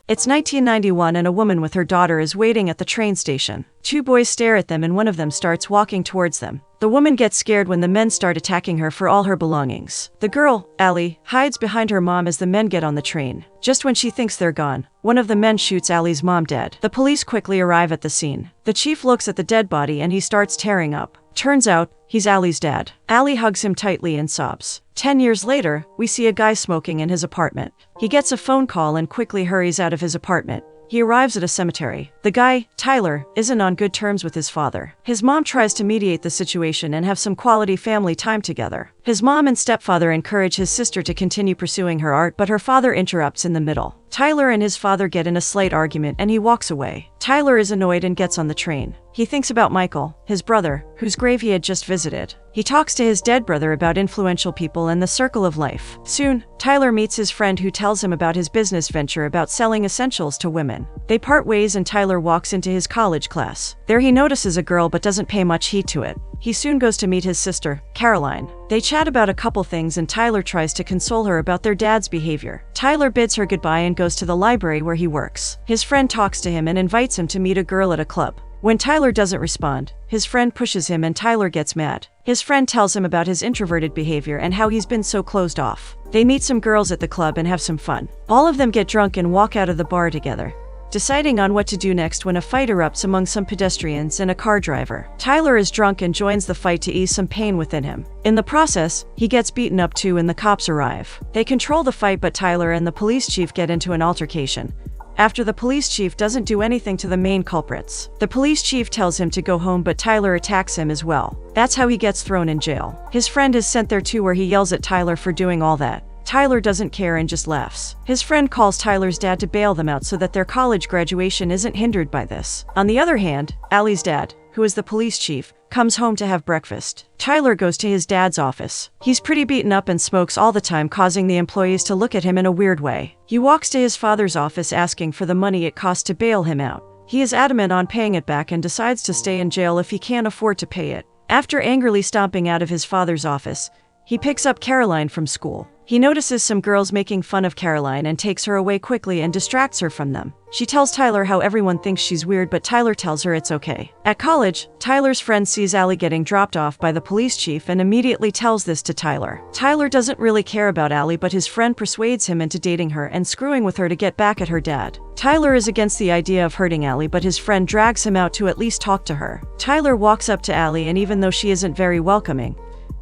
It's 1991 and a woman with her daughter is waiting at the train station. Two boys stare at them and one of them starts walking towards them. The woman gets scared when the men start attacking her for all her belongings. The girl, Allie, hides behind her mom as the men get on the train. Just when she thinks they're gone, one of the men shoots Allie's mom dead. The police quickly arrive at the scene. The chief looks at the dead body and he starts tearing up. Turns out, he's Allie's dad. Allie hugs him tightly and sobs. 10 years later, we see a guy smoking in his apartment. He gets a phone call and quickly hurries out of his apartment. He arrives at a cemetery. The guy, Tyler, isn't on good terms with his father. His mom tries to mediate the situation and have some quality family time together. His mom and stepfather encourage his sister to continue pursuing her art, but her father interrupts in the middle. Tyler and his father get in a slight argument and he walks away. Tyler is annoyed and gets on the train. He thinks about Michael, his brother, whose grave he had just visited. He talks to his dead brother about influential people and the circle of life. Soon, Tyler meets his friend who tells him about his business venture about selling essentials to women. They part ways and Tyler walks into his college class. There he notices a girl but doesn't pay much heed to it. He soon goes to meet his sister, Caroline. They chat about a couple things and Tyler tries to console her about their dad's behavior. Tyler bids her goodbye and goes to the library where he works. His friend talks to him and invites him to meet a girl at a club. When Tyler doesn't respond, his friend pushes him and Tyler gets mad. His friend tells him about his introverted behavior and how he's been so closed off. They meet some girls at the club and have some fun. All of them get drunk and walk out of the bar together, deciding on what to do next when a fight erupts among some pedestrians and a car driver. Tyler is drunk and joins the fight to ease some pain within him. In the process, he gets beaten up too and the cops arrive. They control the fight but Tyler and the police chief get into an altercation. After the police chief doesn't do anything to the main culprits. The police chief tells him to go home but Tyler attacks him as well. That's how he gets thrown in jail. His friend is sent there too where he yells at Tyler for doing all that. Tyler doesn't care and just laughs. His friend calls Tyler's dad to bail them out so that their college graduation isn't hindered by this. On the other hand, Allie's dad, who is the police chief, comes home to have breakfast. Tyler goes to his dad's office. He's pretty beaten up and smokes all the time, causing the employees to look at him in a weird way. He walks to his father's office asking for the money it costs to bail him out. He is adamant on paying it back and decides to stay in jail if he can't afford to pay it. After angrily stomping out of his father's office, he picks up Caroline from school. He notices some girls making fun of Caroline and takes her away quickly and distracts her from them. She tells Tyler how everyone thinks she's weird but Tyler tells her it's okay. At college, Tyler's friend sees Allie getting dropped off by the police chief and immediately tells this to Tyler. Tyler doesn't really care about Allie but his friend persuades him into dating her and screwing with her to get back at her dad. Tyler is against the idea of hurting Allie but his friend drags him out to at least talk to her. Tyler walks up to Allie and even though she isn't very welcoming,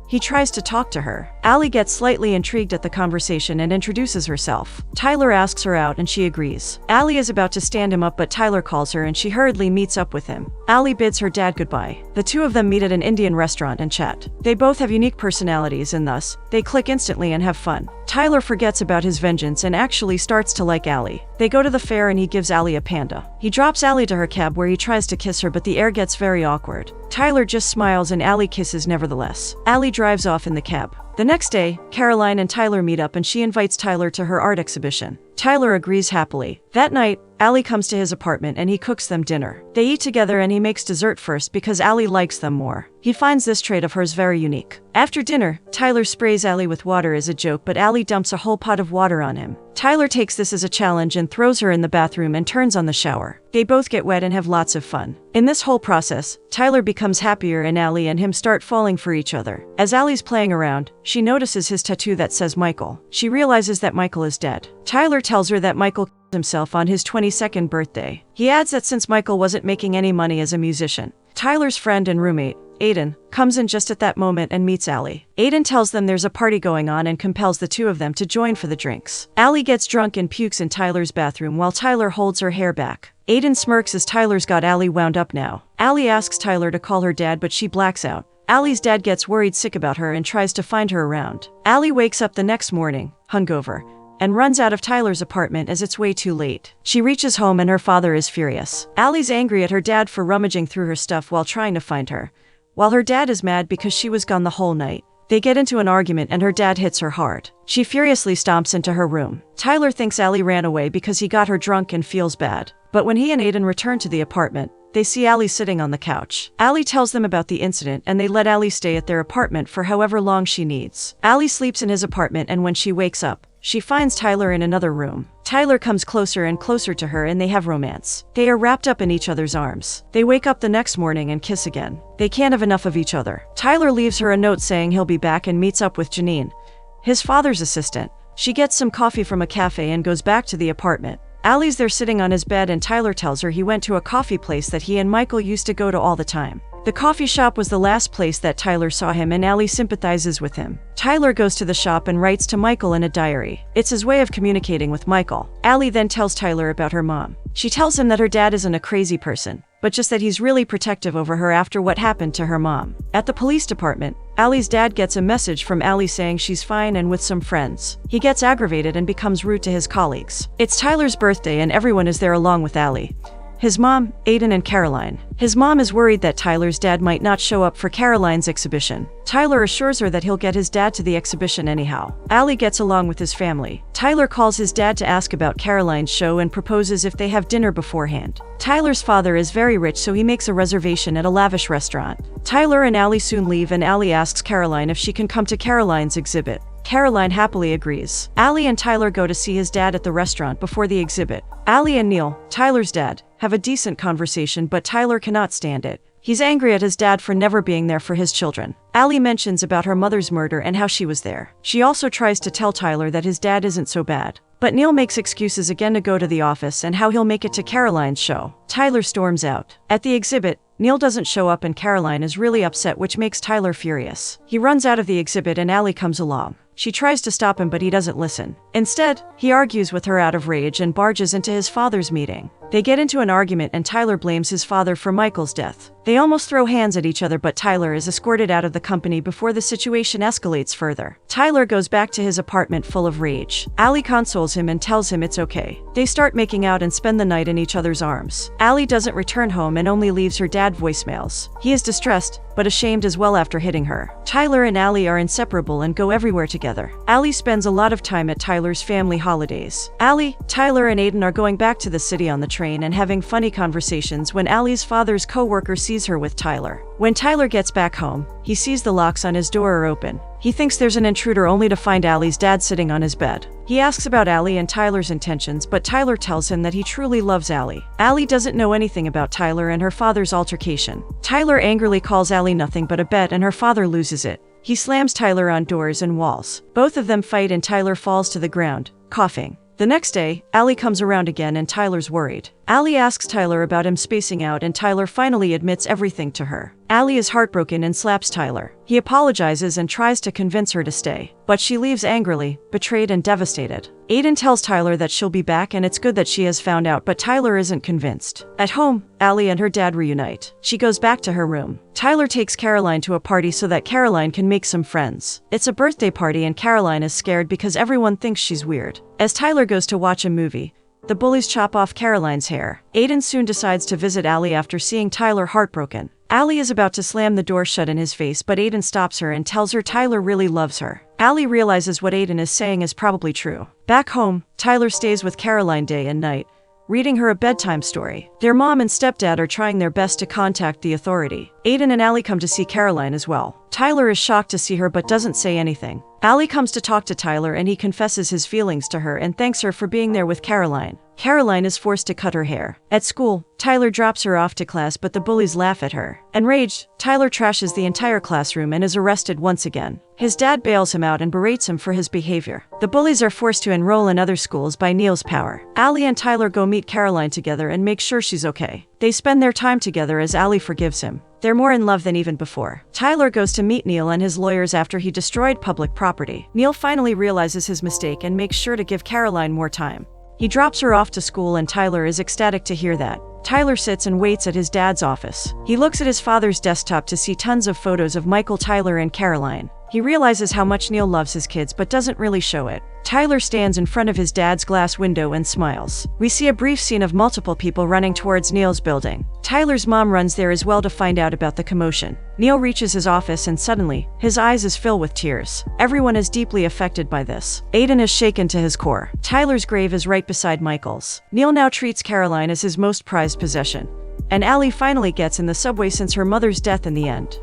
he tries to talk to her. Allie gets slightly intrigued at the conversation and introduces herself. Tyler asks her out and she agrees. Allie is about to stand him up but Tyler calls her and she hurriedly meets up with him. Allie bids her dad goodbye. The two of them meet at an Indian restaurant and chat. They both have unique personalities and thus, they click instantly and have fun. Tyler forgets about his vengeance and actually starts to like Allie. They go to the fair and he gives Allie a panda. He drops Allie to her cab where he tries to kiss her but the air gets very awkward. Tyler just smiles and Allie kisses nevertheless. Allie drives off in the cab. The next day, Caroline and Tyler meet up and she invites Tyler to her art exhibition. Tyler agrees happily. That night, Allie comes to his apartment and he cooks them dinner. They eat together and he makes dessert first because Allie likes them more. He finds this trait of hers very unique. After dinner, Tyler sprays Allie with water as a joke but Allie dumps a whole pot of water on him. Tyler takes this as a challenge and throws her in the bathroom and turns on the shower. They both get wet and have lots of fun. In this whole process, Tyler becomes happier and Allie and him start falling for each other. As Allie's playing around, she notices his tattoo that says Michael. She realizes that Michael is dead. Tyler tells her that Michael killed himself on his 22nd birthday. He adds that since Michael wasn't making any money as a musician, Tyler's friend and roommate, Aiden, comes in just at that moment and meets Allie. Aiden tells them there's a party going on and compels the two of them to join for the drinks. Allie gets drunk and pukes in Tyler's bathroom while Tyler holds her hair back. Aiden smirks as Tyler's got Allie wound up now. Allie asks Tyler to call her dad but she blacks out. Allie's dad gets worried sick about her and tries to find her around. Allie wakes up the next morning, hungover, and runs out of Tyler's apartment as it's way too late. She reaches home and her father is furious. Allie's angry at her dad for rummaging through her stuff while trying to find her, while her dad is mad because she was gone the whole night. They get into an argument and her dad hits her hard. She furiously stomps into her room. Tyler thinks Allie ran away because he got her drunk and feels bad. But when he and Aiden return to the apartment, they see Allie sitting on the couch. Allie tells them about the incident and they let Allie stay at their apartment for however long she needs. Allie sleeps in his apartment and when she wakes up, she finds Tyler in another room. Tyler comes closer and closer to her and they have romance. They are wrapped up in each other's arms. They wake up the next morning and kiss again. They can't have enough of each other. Tyler leaves her a note saying he'll be back and meets up with Janine, his father's assistant. She gets some coffee from a cafe and goes back to the apartment. Allie's there sitting on his bed and Tyler tells her he went to a coffee place that he and Michael used to go to all the time. The coffee shop was the last place that Tyler saw him and Allie sympathizes with him. Tyler goes to the shop and writes to Michael in a diary. It's his way of communicating with Michael. Allie then tells Tyler about her mom. She tells him that her dad isn't a crazy person, but just that he's really protective over her after what happened to her mom. At the police department, Allie's dad gets a message from Allie saying she's fine and with some friends. He gets aggravated and becomes rude to his colleagues. It's Tyler's birthday and everyone is there along with Allie, his mom, Aiden, and Caroline. His mom is worried that Tyler's dad might not show up for Caroline's exhibition. Tyler assures her that he'll get his dad to the exhibition anyhow. Allie gets along with his family. Tyler calls his dad to ask about Caroline's show and proposes if they have dinner beforehand. Tyler's father is very rich, so he makes a reservation at a lavish restaurant. Tyler and Allie soon leave and Allie asks Caroline if she can come to Caroline's exhibit. Caroline happily agrees. Allie and Tyler go to see his dad at the restaurant before the exhibit. Allie and Neil, Tyler's dad, have a decent conversation, but Tyler cannot stand it. He's angry at his dad for never being there for his children. Allie mentions about her mother's murder and how she was there. She also tries to tell Tyler that his dad isn't so bad. But Neil makes excuses again to go to the office and how he'll make it to Caroline's show. Tyler storms out. At the exhibit, Neil doesn't show up and Caroline is really upset, which makes Tyler furious. He runs out of the exhibit and Allie comes along. She tries to stop him, but he doesn't listen. Instead, he argues with her out of rage and barges into his father's meeting. They get into an argument and Tyler blames his father for Michael's death. They almost throw hands at each other, but Tyler is escorted out of the company before the situation escalates further. Tyler goes back to his apartment full of rage. Allie consoles him and tells him it's okay. They start making out and spend the night in each other's arms. Allie doesn't return home and only leaves her dad voicemails. He is distressed, but ashamed as well after hitting her. Tyler and Allie are inseparable and go everywhere together. Allie spends a lot of time at Tyler's family holidays. Allie, Tyler, and Aiden are going back to the city on the train and having funny conversations when Allie's father's co-worker sees her with Tyler. When Tyler gets back home, he sees the locks on his door are open. He thinks there's an intruder only to find Allie's dad sitting on his bed. He asks about Allie and Tyler's intentions, but Tyler tells him that he truly loves Allie. Allie doesn't know anything about Tyler and her father's altercation. Tyler angrily calls Allie nothing but a bet and her father loses it. He slams Tyler on doors and walls. Both of them fight and Tyler falls to the ground, coughing. The next day, Allie comes around again and Tyler's worried. Allie asks Tyler about him spacing out and Tyler finally admits everything to her. Allie is heartbroken and slaps Tyler. He apologizes and tries to convince her to stay, but she leaves angrily, betrayed and devastated. Aiden tells Tyler that she'll be back and it's good that she has found out, but Tyler isn't convinced. At home, Allie and her dad reunite. She goes back to her room. Tyler takes Caroline to a party so that Caroline can make some friends. It's a birthday party and Caroline is scared because everyone thinks she's weird. As Tyler goes to watch a movie, the bullies chop off Caroline's hair. Aiden soon decides to visit Allie after seeing Tyler heartbroken. Allie is about to slam the door shut in his face, but Aiden stops her and tells her Tyler really loves her. Allie realizes what Aiden is saying is probably true. Back home, Tyler stays with Caroline day and night, reading her a bedtime story. Their mom and stepdad are trying their best to contact the authority. Aiden and Allie come to see Caroline as well. Tyler is shocked to see her but doesn't say anything. Allie comes to talk to Tyler and he confesses his feelings to her and thanks her for being there with Caroline. Caroline is forced to cut her hair. At school, Tyler drops her off to class but the bullies laugh at her. Enraged, Tyler trashes the entire classroom and is arrested once again. His dad bails him out and berates him for his behavior. The bullies are forced to enroll in other schools by Neil's power. Allie and Tyler go meet Caroline together and make sure she's okay. They spend their time together as Allie forgives him. They're more in love than even before. Tyler goes to meet Neil and his lawyers after he destroyed public property. Neil finally realizes his mistake and makes sure to give Caroline more time. He drops her off to school and Tyler is ecstatic to hear that. Tyler sits and waits at his dad's office. He looks at his father's desktop to see tons of photos of Michael, Tyler, and Caroline. He realizes how much Neil loves his kids but doesn't really show it. Tyler stands in front of his dad's glass window and smiles. We see a brief scene of multiple people running towards Neil's building. Tyler's mom runs there as well to find out about the commotion. Neil reaches his office and suddenly, his eyes is filled with tears. Everyone is deeply affected by this. Aiden is shaken to his core. Tyler's grave is right beside Michael's. Neil now treats Caroline as his most prized possession. And Allie finally gets in the subway since her mother's death in the end.